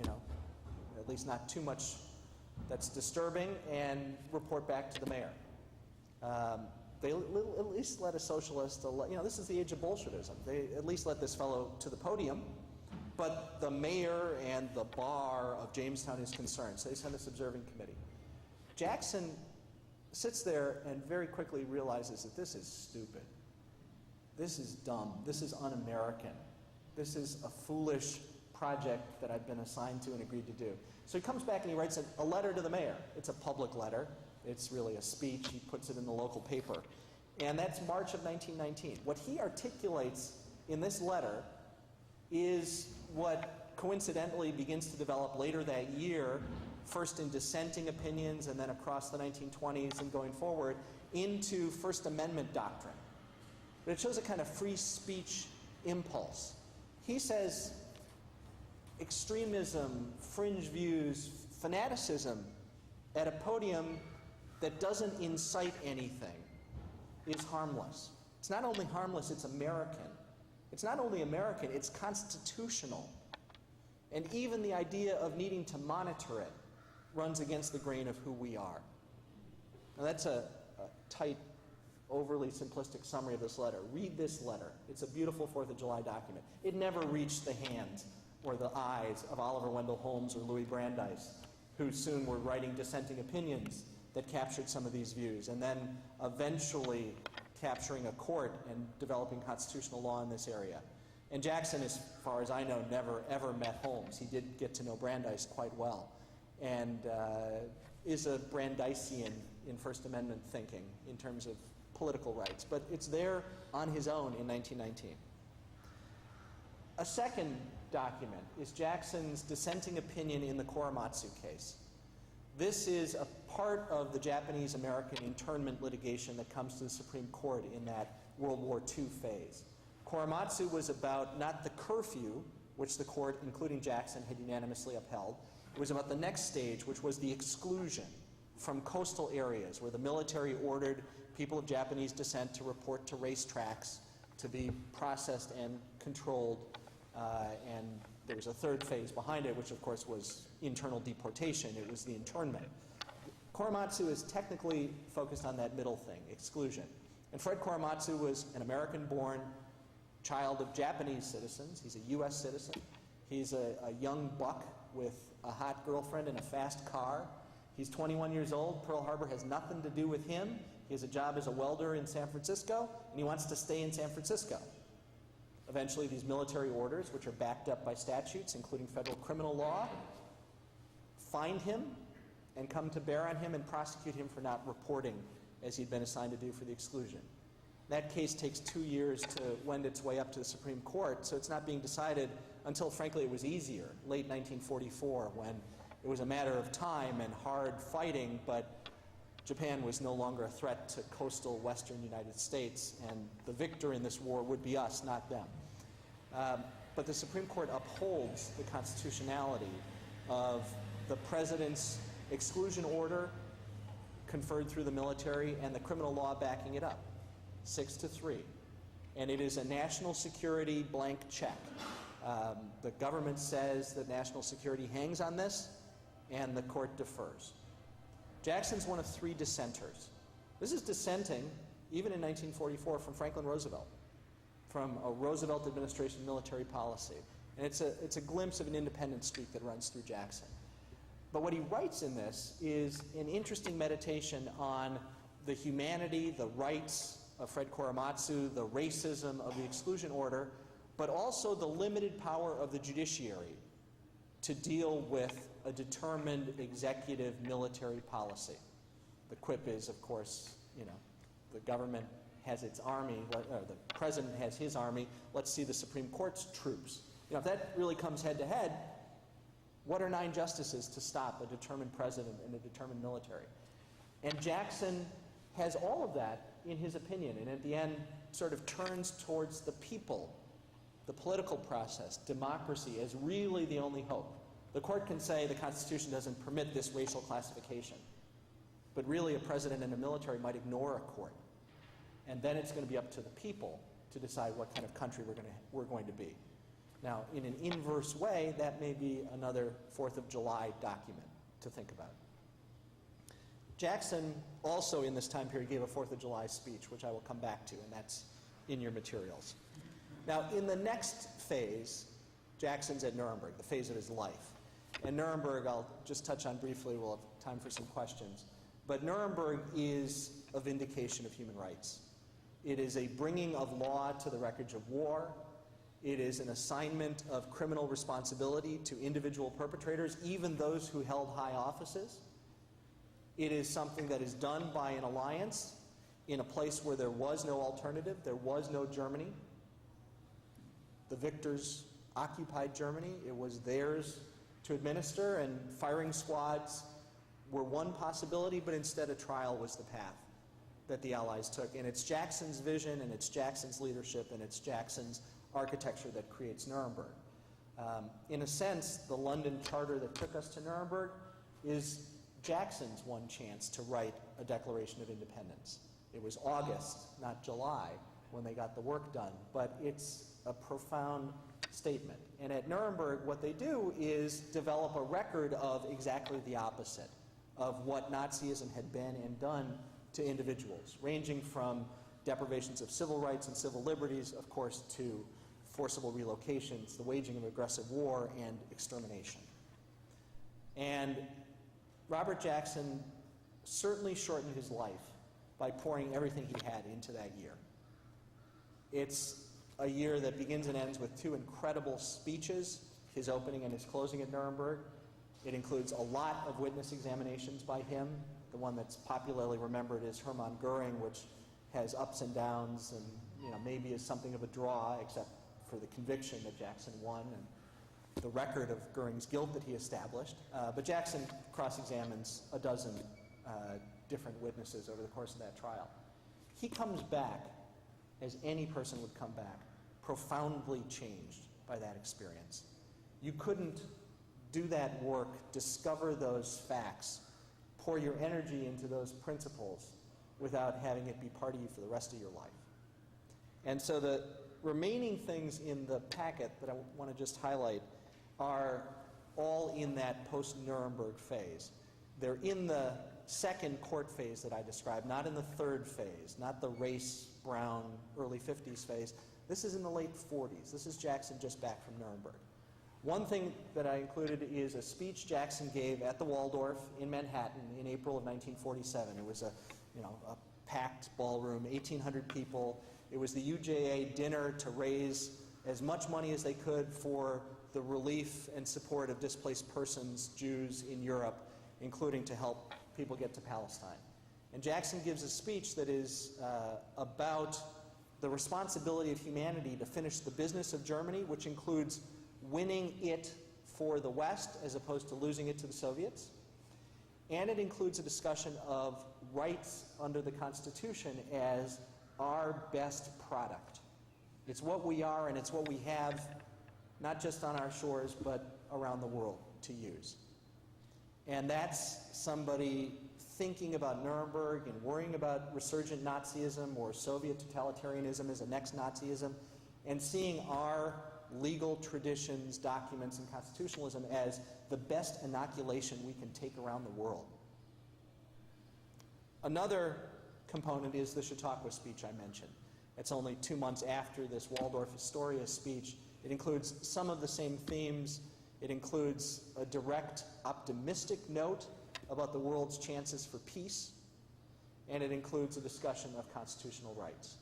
at least not too much that's disturbing, and report back to the mayor. They at least let a socialist, this is the age of Bolshevism. They at least let this fellow to the podium, but the mayor and the bar of Jamestown is concerned, so they send this observing committee. Jackson sits there and very quickly realizes that this is stupid. This is dumb. This is un-American. This is a foolish project that I've been assigned to and agreed to do. So he comes back and he writes a letter to the mayor. It's a public letter. It's really a speech. He puts it in the local paper. And that's March of 1919. What he articulates in this letter is what coincidentally begins to develop later that year, first in dissenting opinions and then across the 1920s and going forward, into First Amendment doctrine. But it shows a kind of free speech impulse. He says extremism, fringe views, fanaticism at a podium that doesn't incite anything is harmless. It's not only harmless, it's American. It's not only American, it's constitutional. And even the idea of needing to monitor it runs against the grain of who we are. Now that's a tight, overly simplistic summary of this letter. Read this letter. It's a beautiful 4th of July document. It never reached the hands or the eyes of Oliver Wendell Holmes or Louis Brandeis, who soon were writing dissenting opinions that captured some of these views, and then eventually capturing a court and developing constitutional law in this area. And Jackson, as far as I know, never ever met Holmes. He did get to know Brandeis quite well, and is a Brandeisian in First Amendment thinking in terms of political rights. But it's there on his own in 1919. A second document is Jackson's dissenting opinion in the Korematsu case. This is a part of the Japanese-American internment litigation that comes to the Supreme Court in that World War II phase. Korematsu was about not the curfew, which the court, including Jackson, had unanimously upheld. It was about the next stage, which was the exclusion from coastal areas where the military ordered people of Japanese descent to report to racetracks to be processed and controlled, and there was a third phase behind it, which of course was internal deportation. It was the internment. Korematsu is technically focused on that middle thing, exclusion. And Fred Korematsu was an American-born child of Japanese citizens. He's a U.S. citizen. He's a young buck with a hot girlfriend and a fast car. He's 21 years old. Pearl Harbor has nothing to do with him. He has a job as a welder in San Francisco, and he wants to stay in San Francisco. Eventually, these military orders, which are backed up by statutes, including federal criminal law, find him and come to bear on him and prosecute him for not reporting as he'd been assigned to do for the exclusion. That case takes 2 years to wend its way up to the Supreme Court, so it's not being decided until, frankly, it was easier, late 1944, when it was a matter of time and hard fighting, but Japan was no longer a threat to coastal western United States, and the victor in this war would be us, not them. But the Supreme Court upholds the constitutionality of the president's exclusion order conferred through the military and the criminal law backing it up, 6-3. And it is a national security blank check. The government says that national security hangs on this, and the court defers. Jackson's one of 3 dissenters. This is dissenting, even in 1944, from Franklin Roosevelt, from a Roosevelt administration military policy. And it's a glimpse of an independent streak that runs through Jackson. But what he writes in this is an interesting meditation on the humanity, the rights of Fred Korematsu, the racism of the exclusion order, but also the limited power of the judiciary to deal with a determined executive military policy. The quip is, of course, the government has its army, or the president has his army, let's see the Supreme Court's troops. If that really comes head to head, what are 9 justices to stop a determined president and a determined military? And Jackson has all of that in his opinion, and at the end sort of turns towards the people, the political process, democracy as really the only hope. The court can say the Constitution doesn't permit this racial classification, but really a president and a military might ignore a court. And then it's going to be up to the people to decide what kind of country we're going to be. Now, in an inverse way, that may be another 4th of July document to think about. Jackson also in this time period gave a 4th of July speech, which I will come back to, and that's in your materials. Now, in the next phase, Jackson's at Nuremberg, the phase of his life. And Nuremberg, I'll just touch on briefly, we'll have time for some questions. But Nuremberg is a vindication of human rights. It is a bringing of law to the wreckage of war. It is an assignment of criminal responsibility to individual perpetrators, even those who held high offices. It is something that is done by an alliance in a place where there was no alternative, there was no Germany. The victors occupied Germany. It was theirs to administer, and firing squads were one possibility, but instead a trial was the path that the Allies took. And it's Jackson's vision, and it's Jackson's leadership, and it's Jackson's architecture that creates Nuremberg. In a sense, the London Charter that took us to Nuremberg is Jackson's one chance to write a Declaration of Independence. It was August, not July, when they got the work done, but it's a profound statement. And at Nuremberg, what they do is develop a record of exactly the opposite of what Nazism had been and done to individuals, ranging from deprivations of civil rights and civil liberties, of course, to forcible relocations, the waging of aggressive war, and extermination. And Robert Jackson certainly shortened his life by pouring everything he had into that year. It's a year that begins and ends with 2 incredible speeches, his opening and his closing at Nuremberg. It includes a lot of witness examinations by him. The one that's popularly remembered is Hermann Goering, which has ups and downs and maybe is something of a draw, except for the conviction that Jackson won and the record of Goering's guilt that he established. But Jackson cross-examines a dozen different witnesses over the course of that trial. He comes back, as any person would come back, profoundly changed by that experience. You couldn't do that work, discover those facts, pour your energy into those principles without having it be part of you for the rest of your life. And so the remaining things in the packet that I want to just highlight are all in that post-Nuremberg phase. They're in the second court phase that I described, not in the third phase, not the race-brown early 50s phase. This is in the late 40s. This is Jackson just back from Nuremberg. One thing that I included is a speech Jackson gave at the Waldorf in Manhattan in April of 1947. It was a packed ballroom, 1,800 people. It was the UJA dinner to raise as much money as they could for the relief and support of displaced persons, Jews in Europe, including to help people get to Palestine. And Jackson gives a speech that is about the responsibility of humanity to finish the business of Germany, which includes winning it for the West as opposed to losing it to the Soviets. And it includes a discussion of rights under the Constitution as our best product. It's what we are, and it's what we have, not just on our shores, but around the world to use. And that's somebody thinking about Nuremberg and worrying about resurgent Nazism or Soviet totalitarianism as a next Nazism, and seeing our legal traditions, documents, and constitutionalism as the best inoculation we can take around the world. Another component is the Chautauqua Speech I mentioned. It's only 2 months after this Waldorf Astoria speech. It includes some of the same themes. It includes a direct, optimistic note about the world's chances for peace, and it includes a discussion of constitutional rights.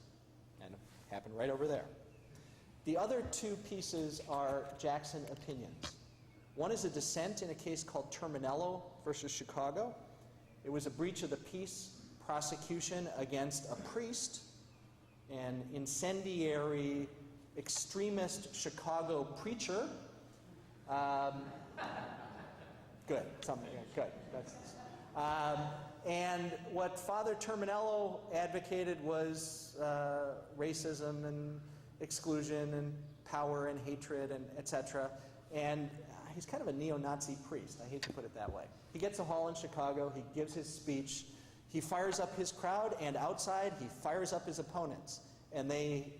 And it happened right over there. The other two pieces are Jackson opinions. One is a dissent in a case called Terminello versus Chicago. It was a breach of the peace prosecution against a priest, an incendiary, extremist Chicago preacher. Good, something good. And what Father Terminello advocated was racism and exclusion and power and hatred and etc. And he's kind of a neo-Nazi priest. I hate to put it that way. He gets a hall in Chicago. He gives his speech. He fires up his crowd, and outside he fires up his opponents. And they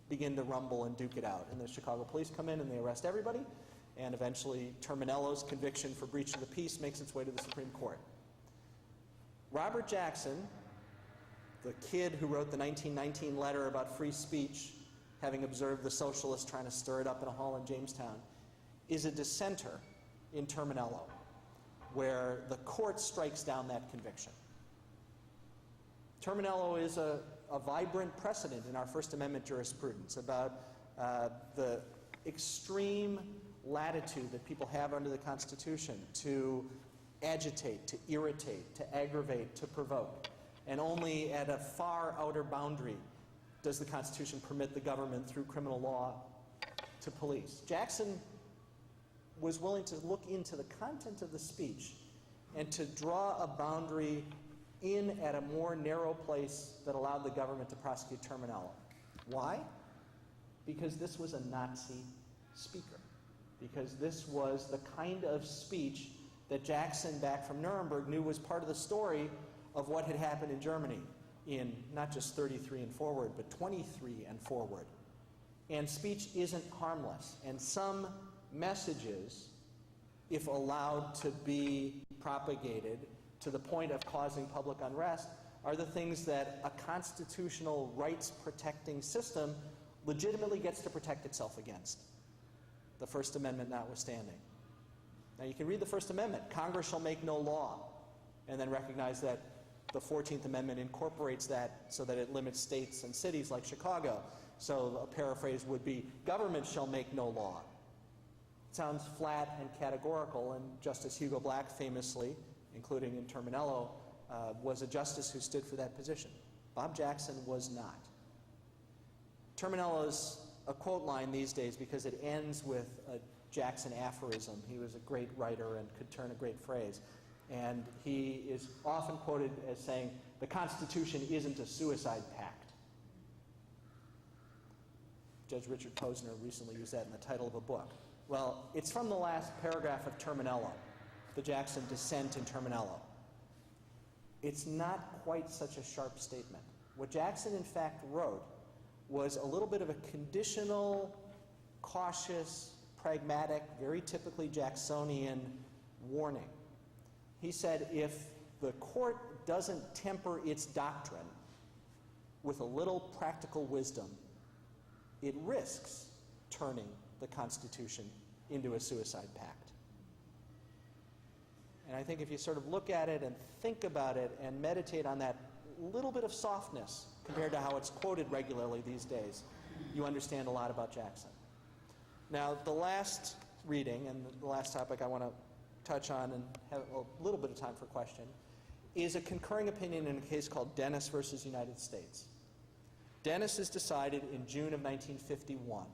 begin to rumble and duke it out. And the Chicago police come in and they arrest everybody. And eventually Terminello's conviction for breach of the peace makes its way to the Supreme Court. Robert Jackson, the kid who wrote the 1919 letter about free speech, having observed the socialists trying to stir it up in a hall in Jamestown, is a dissenter in Terminello, where the court strikes down that conviction. Terminello is a vibrant precedent in our First Amendment jurisprudence about the extreme latitude that people have under the Constitution to agitate, to irritate, to aggravate, to provoke. And only at a far outer boundary does the Constitution permit the government through criminal law to police. Jackson was willing to look into the content of the speech and to draw a boundary in at a more narrow place that allowed the government to prosecute Terminello. Why? Because this was a Nazi speaker. Because this was the kind of speech that Jackson, back from Nuremberg, knew was part of the story of what had happened in Germany in not just 33 and forward, but 23 and forward. And speech isn't harmless. And some messages, if allowed to be propagated to the point of causing public unrest, are the things that a constitutional rights-protecting system legitimately gets to protect itself against. The First Amendment notwithstanding. Now you can read the First Amendment. Congress shall make no law, and then recognize that the 14th Amendment incorporates that so that it limits states and cities like Chicago. So a paraphrase would be, government shall make no law. It sounds flat and categorical, and Justice Hugo Black famously, including in Terminello, was a justice who stood for that position. Bob Jackson was not. Terminello's a quote line these days because it ends with a Jackson aphorism. He was a great writer and could turn a great phrase. And he is often quoted as saying, the Constitution isn't a suicide pact. Judge Richard Posner recently used that in the title of a book. Well, it's from the last paragraph of Terminello, the Jackson dissent in Terminello. It's not quite such a sharp statement. What Jackson, in fact, wrote was a little bit of a conditional, cautious, pragmatic, very typically Jacksonian warning. He said if the court doesn't temper its doctrine with a little practical wisdom, it risks turning the Constitution into a suicide pact. And I think if you sort of look at it and think about it and meditate on that little bit of softness compared to how it's quoted regularly these days, you understand a lot about Jackson. Now, the last reading and the last topic I want to touch on and have a little bit of time for question is a concurring opinion in a case called Dennis versus United States. Dennis is decided in June of 1951,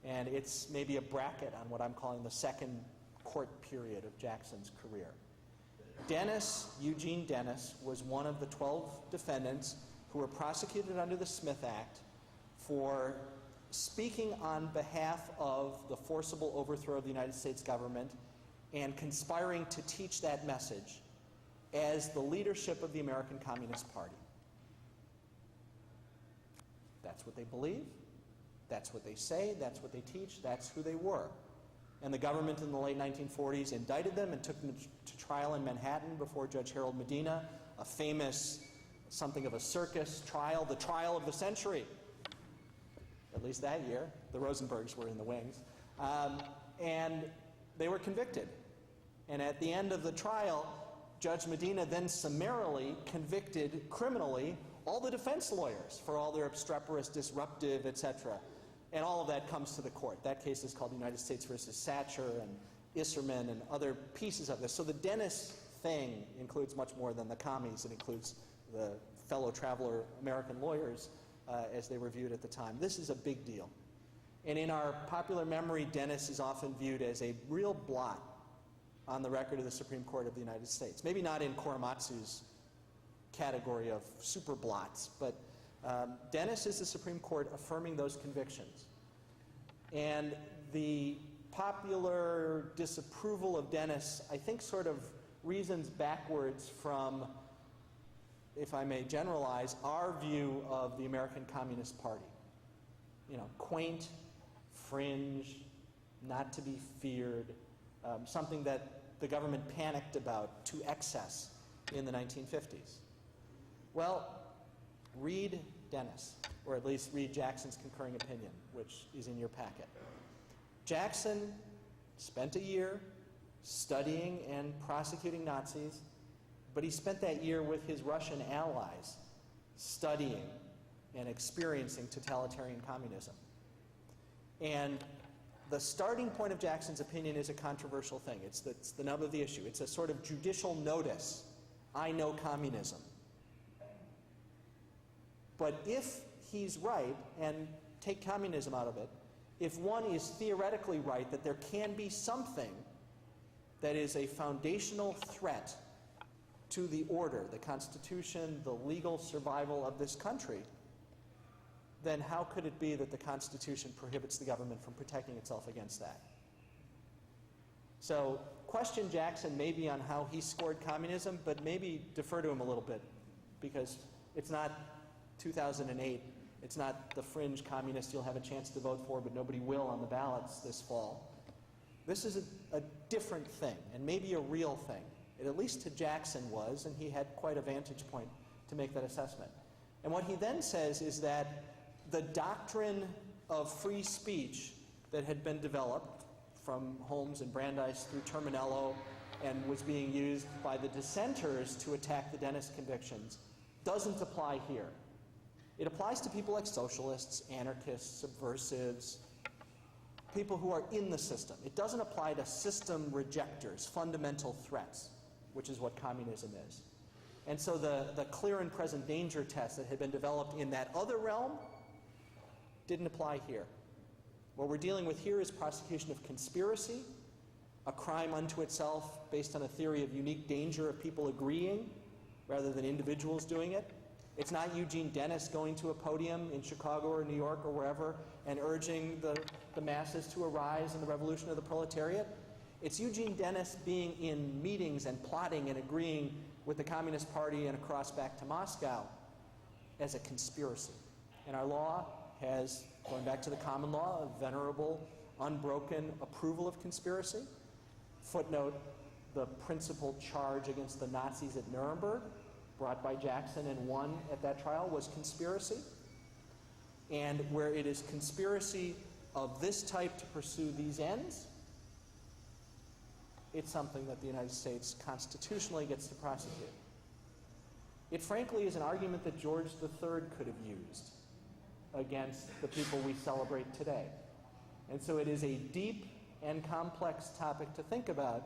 and it's maybe a bracket on what I'm calling the second court period of Jackson's career. Eugene Dennis, was one of the 12 defendants who were prosecuted under the Smith Act for speaking on behalf of the forcible overthrow of the United States government and conspiring to teach that message as the leadership of the American Communist Party. That's what they believe, that's what they say, that's what they teach, that's who they were. And the government in the late 1940s indicted them and took them to trial in Manhattan before Judge Harold Medina, a famous, something of a circus trial, the trial of the century. At least that year. The Rosenbergs were in the wings. And they were convicted. And at the end of the trial, Judge Medina then summarily convicted criminally all the defense lawyers for all their obstreperous, disruptive, etc. And all of that comes to the court. That case is called United States versus Satcher and Isserman and other pieces of this. So the Dennis thing includes much more than the commies. It includes the fellow traveler American lawyers as they were viewed at the time. This is a big deal. And in our popular memory, Dennis is often viewed as a real blot on the record of the Supreme Court of the United States. Maybe not in Korematsu's category of super blots, but Dennis is the Supreme Court affirming those convictions. And the popular disapproval of Dennis, I think, sort of reasons backwards from, if I may generalize, our view of the American Communist Party. You know, quaint, fringe, not to be feared, something that the government panicked about to excess in the 1950s. Well, read Dennis, or at least read Jackson's concurring opinion, which is in your packet. Jackson spent a year studying and prosecuting Nazis, but he spent that year with his Russian allies studying and experiencing totalitarian communism. And the starting point of Jackson's opinion is a controversial thing. It's the nub of the issue. It's a sort of judicial notice. I know communism. But if he's right, and take communism out of it, if one is theoretically right that there can be something that is a foundational threat to the order, the Constitution, the legal survival of this country, then how could it be that the Constitution prohibits the government from protecting itself against that? So question Jackson maybe on how he scored communism, but maybe defer to him a little bit, because it's not 2008. It's not the fringe communist you'll have a chance to vote for, but nobody will on the ballots this fall. This is a different thing, and maybe a real thing. It, at least to Jackson, was, and he had quite a vantage point to make that assessment. And what he then says is that the doctrine of free speech that had been developed from Holmes and Brandeis through Terminello and was being used by the dissenters to attack the Dennis convictions doesn't apply here. It applies to people like socialists, anarchists, subversives, people who are in the system. It doesn't apply to system rejectors, fundamental threats, which is what communism is. And so the clear and present danger test that had been developed in that other realm didn't apply here. What we're dealing with here is prosecution of conspiracy, a crime unto itself based on a theory of unique danger of people agreeing rather than individuals doing it. It's not Eugene Dennis going to a podium in Chicago or New York or wherever and urging the masses to arise in the revolution of the proletariat. It's Eugene Dennis being in meetings and plotting and agreeing with the Communist Party and across back to Moscow as a conspiracy. And our law has, going back to the common law, a venerable, unbroken approval of conspiracy. Footnote, the principal charge against the Nazis at Nuremberg, brought by Jackson and won at that trial, was conspiracy. And where it is conspiracy of this type to pursue these ends, it's something that the United States constitutionally gets to prosecute. It frankly is an argument that George III could have used against the people we celebrate today. And so it is a deep and complex topic to think about,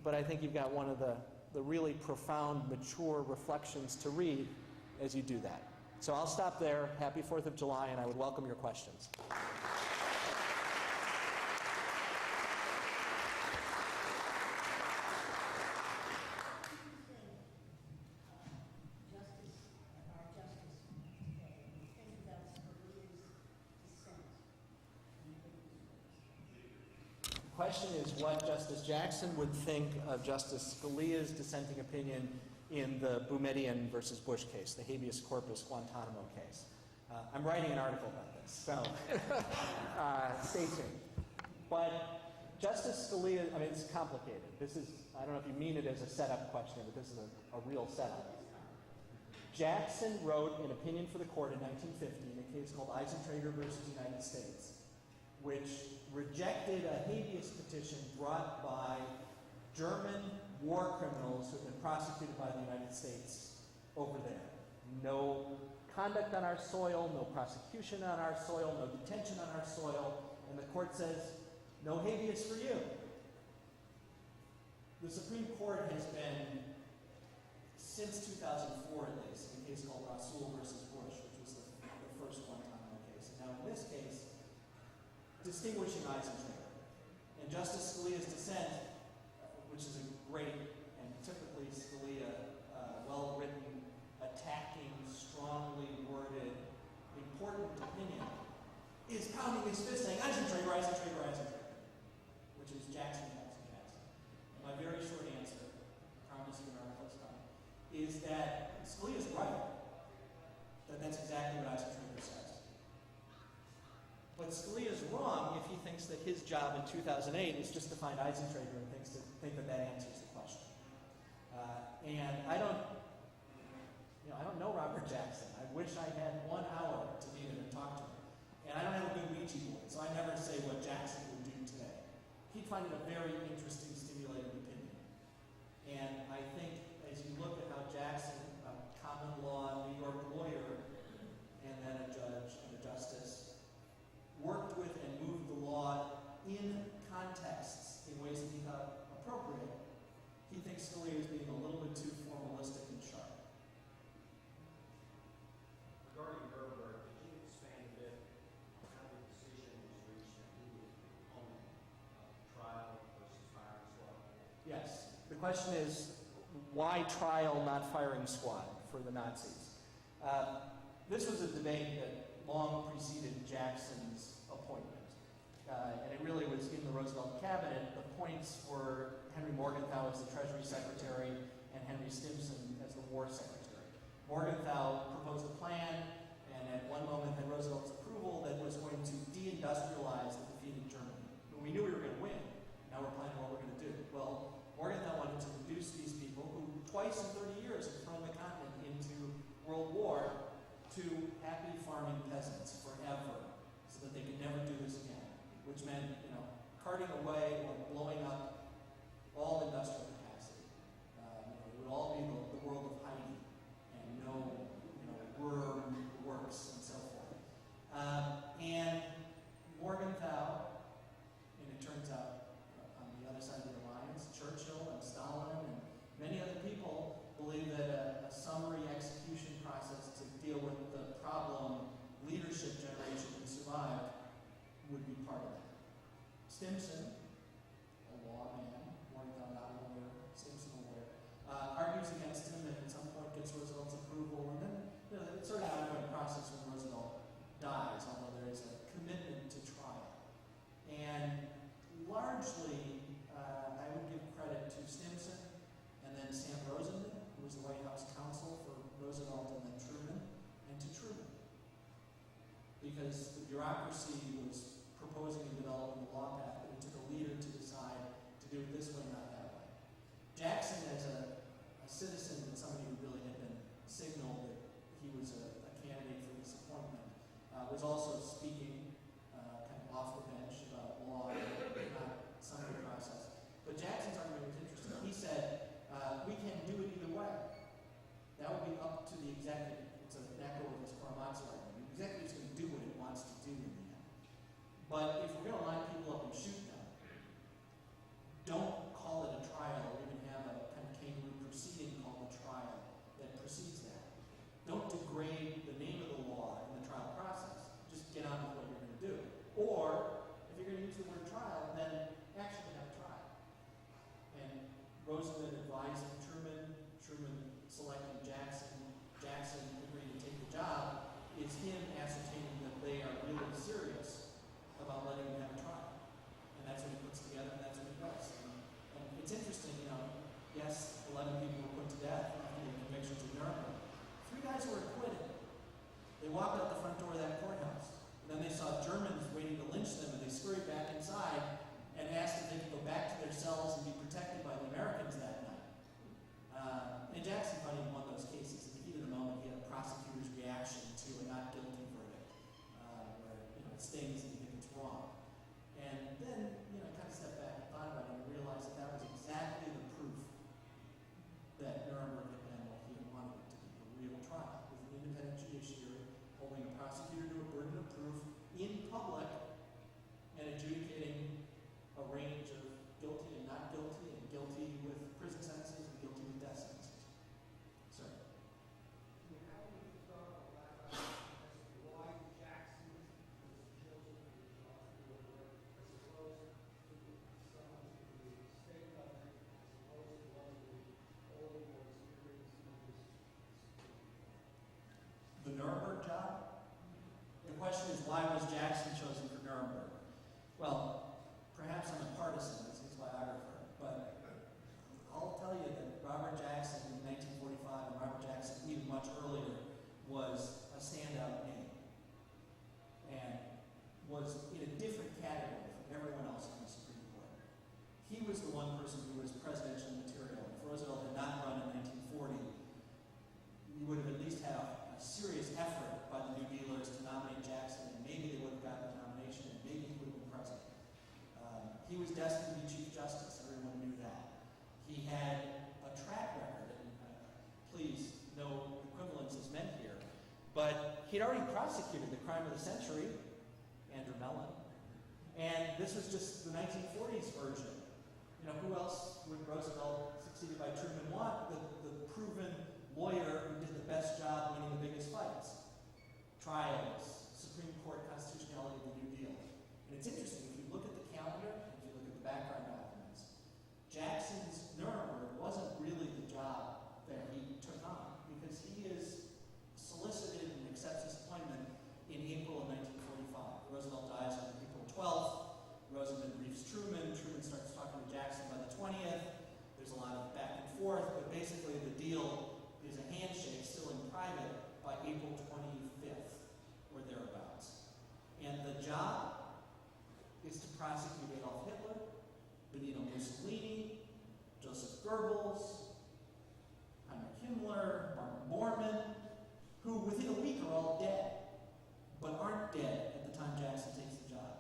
but I think you've got one of the really profound, mature reflections to read as you do that. So I'll stop there. Happy 4th of July, and I would welcome your questions. question is what Justice Jackson would think of Justice Scalia's dissenting opinion in the Boumediene versus Bush case, the habeas corpus Guantanamo case. I'm writing an article about this, so stay tuned. But Justice Scalia, I mean, it's complicated. This is, I don't know if you mean it as a setup question, but this is a real setup. Jackson wrote an opinion for the court in 1950 in a case called Eisentrager versus United States, which rejected a habeas petition brought by German war criminals who had been prosecuted by the United States over there. No conduct on our soil, no prosecution on our soil, no detention on our soil, and the court says, no habeas for you. The Supreme Court has been, since 2004 at least, in a case called Counsel versus Bush, which was the first Guantanamo case. And now in this case, distinguishing Eisentrager. And Justice Scalia's dissent, which is a great and typically Scalia, well-written, attacking, strongly worded, important opinion, is pounding his fist saying, Eisentrager, Eisentrager, Eisentrager, which is Jackson, Jackson, Jackson. And my very short answer, I promise you an article's time, is that Scalia's right, that that's exactly what Eisentrager says. But Scalia's wrong if he thinks that his job in 2008 is just to find Eisentrager and think that that answers the question. And I don't know Robert Jackson. I wish I had 1 hour to meet him and talk to him. And I don't have a good Ouija board, so I never say what Jackson would do today. He'd find it a very interesting, stimulating opinion. And I think as you look at how Jackson, a common law New York lawyer, and then a judge and a justice, worked with and moved the law in contexts in ways that he thought appropriate, he thinks Scalia is being a little bit too formalistic and sharp. Regarding Nuremberg, could you expand a bit on how the decision was reached that he was on trial versus firing squad? Yes. The question is, why trial, not firing squad for the Nazis? This was a debate that long preceded Jackson's appointment. And it really was in the Roosevelt cabinet. The points were Henry Morgenthau as the Treasury Secretary and Henry Stimson as the War Secretary. Morgenthau proposed a plan, and at one moment had Roosevelt's approval that was going to deindustrialize the defeated Germany. But we knew we were going to win. Now we're planning what we're going to do. Well, Morgenthau wanted to reduce these people who twice in 30 years had thrown the continent into World War to happy farming peasants forever, so that they could never do this again, which meant, carting away or blowing up all industrial capacity. It would all be the world of Heidi, and no, worm works and so forth. And Morgenthau, and it turns out on the other side of the alliance, Churchill and Stalin and many other people believe that a summary execution process to deal with the problem leadership generation who survived would be part of that. Stimson, a lawman, Morgenthau not a lawyer, Stimson a lawyer, argues against him and at some point gets Roosevelt's approval, and then it's sort of an ongoing process when Roosevelt dies, although there is a commitment to trial. And largely, I would give credit to Stimson and then Sam Rosenman, who was the White House counsel for Roosevelt and then Truman, and to Truman. Because the bureaucracy was proposing and developing the law path, but it took a leader to decide to do it this way, not that way. Jackson, as a citizen and somebody who really had been signaled that he was a candidate for this appointment, was also speaking kind of off the bench about law, not summary process. But Jackson's argument was interesting. He said, we can do it either way. That would be up to the executive. It's an echo of his Korematsu argument. The executive is going to do what it wants to do in the end. But if we're going to line people up and shoot them, don't call it a trial or even have a kind of kangaroo proceeding called a trial that precedes that. Don't degrade the name of the law in the trial process. Just get on with what you're going to do. Or, if you're going to use the word trial, then actually have a trial. And Roosevelt advising Truman, Truman selecting Jackson, Jackson agreeing to take the job, is him ascertaining that they are really serious about letting him have a trial. And that's what he puts together he was the one person who was presidential material. If Roosevelt had not run in 1940, we would have at least had a serious effort by the New Dealers to nominate Jackson, and maybe they would have gotten the nomination, and maybe he would have been president. He was destined to be Chief Justice. Everyone knew that. He had a track record, and please, no equivalence is meant here, but he'd already prosecuted the crime of the century, Andrew Mellon, and this was just the 1940s version. You know, who else would Roosevelt, succeeded by Truman, want? The proven lawyer who did the best job winning the biggest fights. Trials, Supreme Court constitutionality of the New Deal. And it's interesting, if you look at the calendar, if you look at the background documents, Jackson's Nuremberg wasn't really the job that he took on, because he is solicited and accepts his appointment in April of 1945. Roosevelt dies on April 12th. Roosevelt briefs Truman. Truman starts talking to Jackson by the 20th. There's a lot of back and forth, but basically the deal is a handshake, still in private, by April 25th or thereabouts. And the job is to prosecute Adolf Hitler, Benito Mussolini, Joseph Goebbels, Heinrich Himmler, Martin Bormann, who within a week are all dead, but aren't dead at the time Jackson takes the job.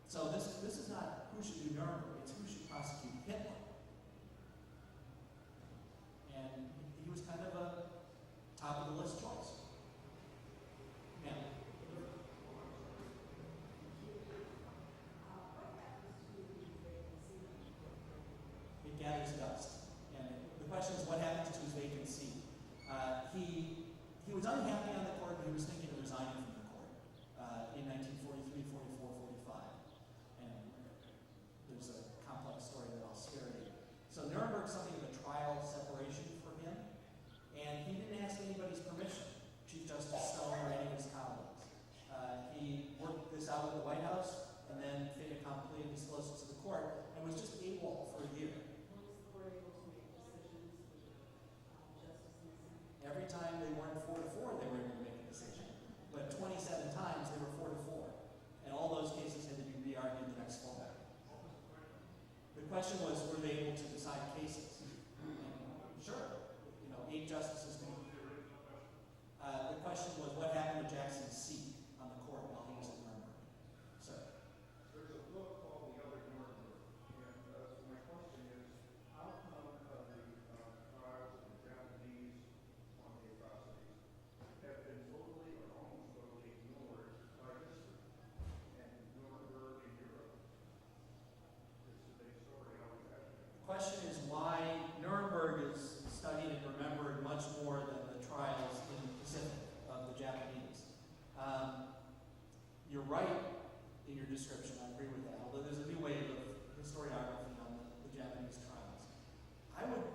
So this is not who should do Nuremberg, it's who should prosecute Hitler. And he was kind of a top of the list choice. Now, it gathers dust. And the question is, what happens to his vacancy? He was unhappy on the court, and he was thinking of resigning from the court in 1943, 44, 45. And there's a complex story that I'll spare you. So Nuremberg's something of a trial separation for him, and he didn't ask anybody's permission, Chief Justice Stone or any of his colleagues. He worked this out with the White House, and then fait accompli and disclosed it to the court, and was just AWOL for a year. Every time they weren't 4-4, they were able to make a decision. But 27 times they were 4-4. And all those cases had to be re-argued the next fall. The question was, were they able to decide cases? Sure. 8 justices. The question was, what happened to Jackson's seat on the court while he was at Nuremberg? Sir. There's a book called The Other Nuremberg, and my question is, how come the trials of the Japanese on the atrocities have been totally or almost totally ignored by history? And Nuremberg in Europe, it's a big story. How is that? The question is why Nuremberg is studied and remembered much more than the trials in the Pacific of the Japanese. You're right in your description, I agree with that, although there's a new wave of historiography on the Japanese trials. I would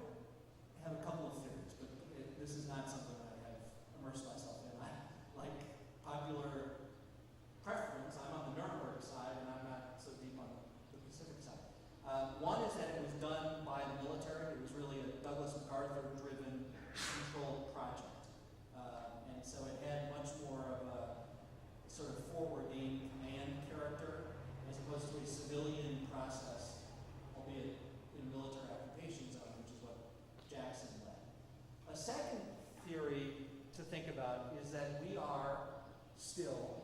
have a couple of theories, but this is not something I have immersed myself in. I like popular preference. I'm on the Nuremberg side, and I'm not so deep on the Pacific side. One is that it was done by the military. It was really a Douglas MacArthur-driven, controlled project. And so it had much more of a sort of foreordained command character as opposed to a civilian process, albeit in military occupation zone, which is what Jackson led. A second theory to think about is that we are still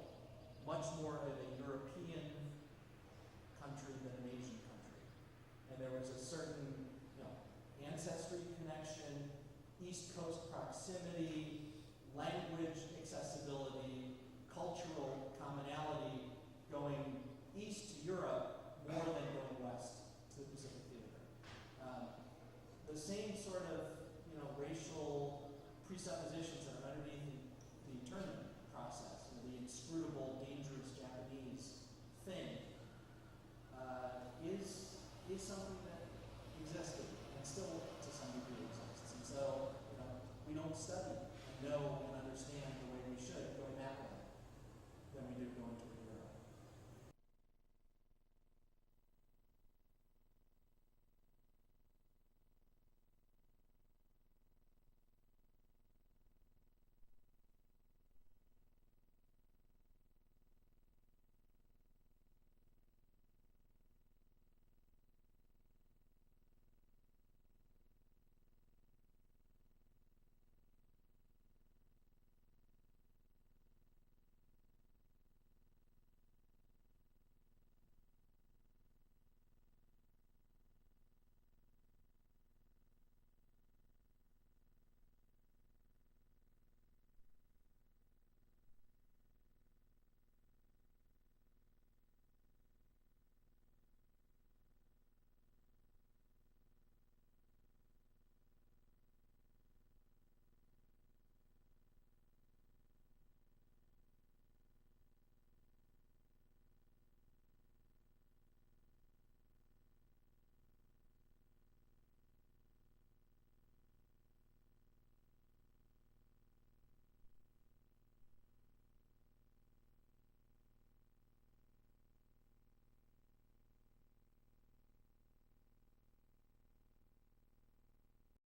much more of a European country than an Asian country. And there was a certain ancestry connection, East Coast proximity, language accessibility, cultural commonality going east to Europe more than going west to the Pacific Theater. The same sort of racial presuppositions that are underneath the internment process, the inscrutable, dangerous Japanese thing, is something that existed and still to some degree exists. And so we don't study and know and understand